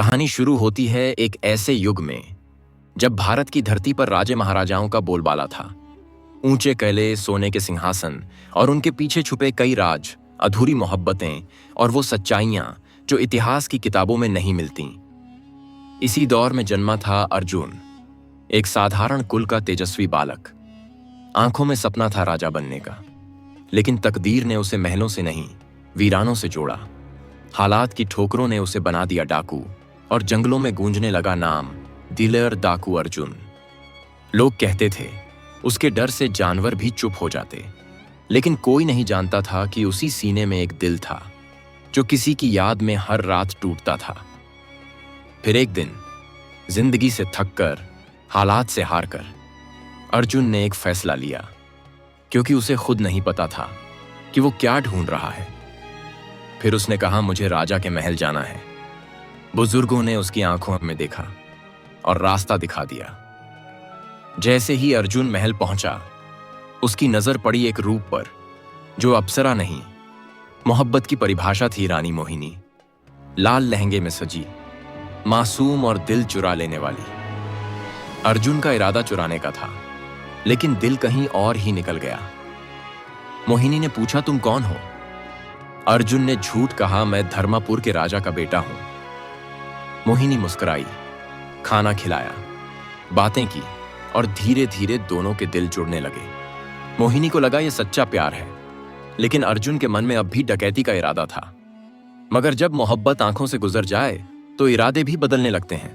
कहानी शुरू होती है एक ऐसे युग में जब भारत की धरती पर राजे महाराजाओं का बोलबाला था। ऊंचे किले, सोने के सिंहासन और उनके पीछे छुपे कई राज, अधूरी मोहब्बतें और वो सच्चाइयां जो इतिहास की किताबों में नहीं मिलती। इसी दौर में जन्मा था अर्जुन, एक साधारण कुल का तेजस्वी बालक। आंखों में सपना था राजा बनने का, लेकिन तकदीर ने उसे महलों से नहीं, वीरानों से जोड़ा। हालात की ठोकरों ने उसे बना दिया डाकू, और जंगलों में गूंजने लगा नाम दिलेर डाकू अर्जुन। लोग कहते थे उसके डर से जानवर भी चुप हो जाते, लेकिन कोई नहीं जानता था कि उसी सीने में एक दिल था जो किसी की याद में हर रात टूटता था। फिर एक दिन जिंदगी से थककर, हालात से हारकर, अर्जुन ने एक फैसला लिया, क्योंकि उसे खुद नहीं पता था कि वो क्या ढूंढ रहा है। फिर उसने कहा, मुझे राजा के महल जाना है। बुजुर्गों ने उसकी आंखों में देखा और रास्ता दिखा दिया। जैसे ही अर्जुन महल पहुंचा, उसकी नजर पड़ी एक रूप पर जो अप्सरा नहीं, मोहब्बत की परिभाषा थी। रानी मोहिनी, लाल लहंगे में सजी, मासूम और दिल चुरा लेने वाली। अर्जुन का इरादा चुराने का था, लेकिन दिल कहीं और ही निकल गया। मोहिनी ने पूछा, तुम कौन हो? अर्जुन ने झूठ कहा, मैं धर्मापुर के राजा का बेटा हूं। मोहिनी मुस्कुराई, खाना खिलाया, बातें की और धीरे धीरे दोनों के दिल जुड़ने लगे। मोहिनी को लगा यह सच्चा प्यार है, लेकिन अर्जुन के मन में अब भी डकैती का इरादा था। मगर जब मोहब्बत आंखों से गुजर जाए तो इरादे भी बदलने लगते हैं।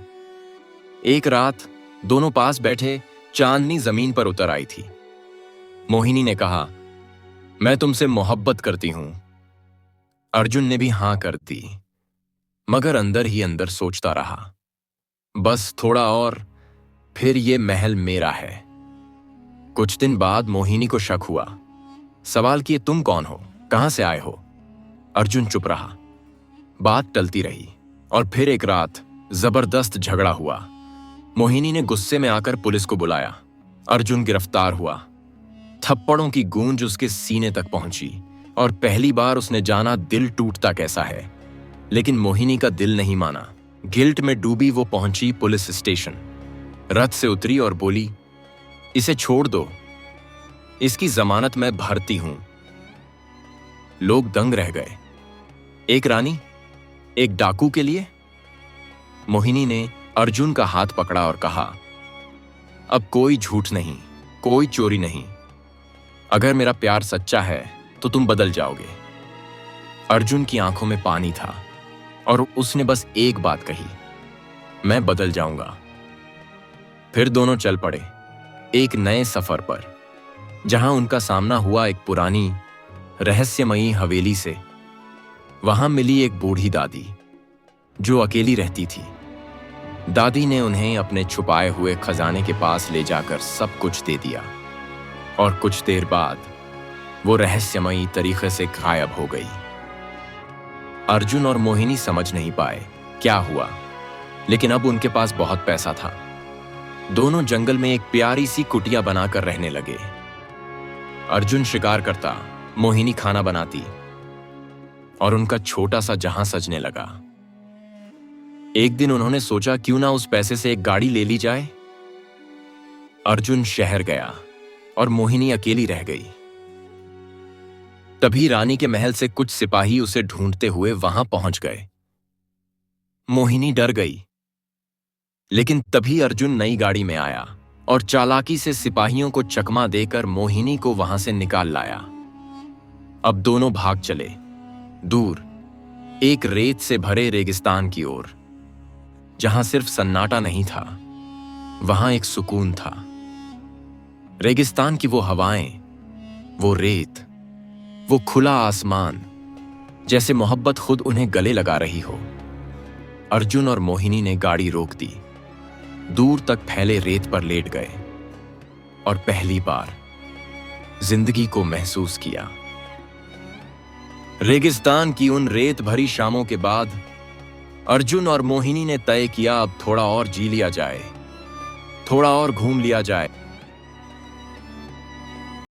एक रात दोनों पास बैठे, चांदनी जमीन पर उतर आई थी। मोहिनी ने कहा, मैं तुमसे मोहब्बत करती हूं। अर्जुन ने भी हां कर दी, मगर अंदर ही अंदर सोचता रहा, बस थोड़ा और, फिर ये महल मेरा है। कुछ दिन बाद मोहिनी को शक हुआ। सवाल किए, तुम कौन हो, कहां से आए हो? अर्जुन चुप रहा। बात टलती रही और फिर एक रात जबरदस्त झगड़ा हुआ। मोहिनी ने गुस्से में आकर पुलिस को बुलाया। अर्जुन गिरफ्तार हुआ। थप्पड़ों की गूंज उसके सीने तक पहुंची और पहली बार उसने जाना दिल टूटता कैसा है। लेकिन मोहिनी का दिल नहीं माना। गिल्ट में डूबी वो पहुंची पुलिस स्टेशन। रथ से उतरी और बोली, इसे छोड़ दो, इसकी जमानत मैं भरती हूं। लोग दंग रह गए। एक रानी, एक डाकू के लिए? मोहिनी ने अर्जुन का हाथ पकड़ा और कहा, अब कोई झूठ नहीं, कोई चोरी नहीं। अगर मेरा प्यार सच्चा है तो तुम बदल जाओगे। अर्जुन की आंखों में पानी था और उसने बस एक बात कही, मैं बदल जाऊंगा। फिर दोनों चल पड़े एक नए सफर पर, जहां उनका सामना हुआ एक पुरानी रहस्यमयी हवेली से। वहां मिली एक बूढ़ी दादी जो अकेली रहती थी। दादी ने उन्हें अपने छुपाए हुए खजाने के पास ले जाकर सब कुछ दे दिया, और कुछ देर बाद वो रहस्यमयी तरीके से गायब हो गई। अर्जुन और मोहिनी समझ नहीं पाए क्या हुआ, लेकिन अब उनके पास बहुत पैसा था। दोनों जंगल में एक प्यारी सी कुटिया बनाकर रहने लगे। अर्जुन शिकार करता, मोहिनी खाना बनाती, और उनका छोटा सा जहां सजने लगा। एक दिन उन्होंने सोचा, क्यों ना उस पैसे से एक गाड़ी ले ली जाए। अर्जुन शहर गया और मोहिनी अकेली रह गई। तभी रानी के महल से कुछ सिपाही उसे ढूंढते हुए वहां पहुंच गए। मोहिनी डर गई, लेकिन तभी अर्जुन नई गाड़ी में आया और चालाकी से सिपाहियों को चकमा देकर मोहिनी को वहां से निकाल लाया। अब दोनों भाग चले, दूर, एक रेत से भरे रेगिस्तान की ओर, जहां सिर्फ सन्नाटा नहीं था, वहां एक सुकून था। रेगिस्तान की वो हवाएं, वो रेत, वो खुला आसमान, जैसे मोहब्बत खुद उन्हें गले लगा रही हो। अर्जुन और मोहिनी ने गाड़ी रोक दी, दूर तक फैले रेत पर लेट गए और पहली बार जिंदगी को महसूस किया। रेगिस्तान की उन रेत भरी शामों के बाद अर्जुन और मोहिनी ने तय किया, अब थोड़ा और जी लिया जाए, थोड़ा और घूम लिया जाए।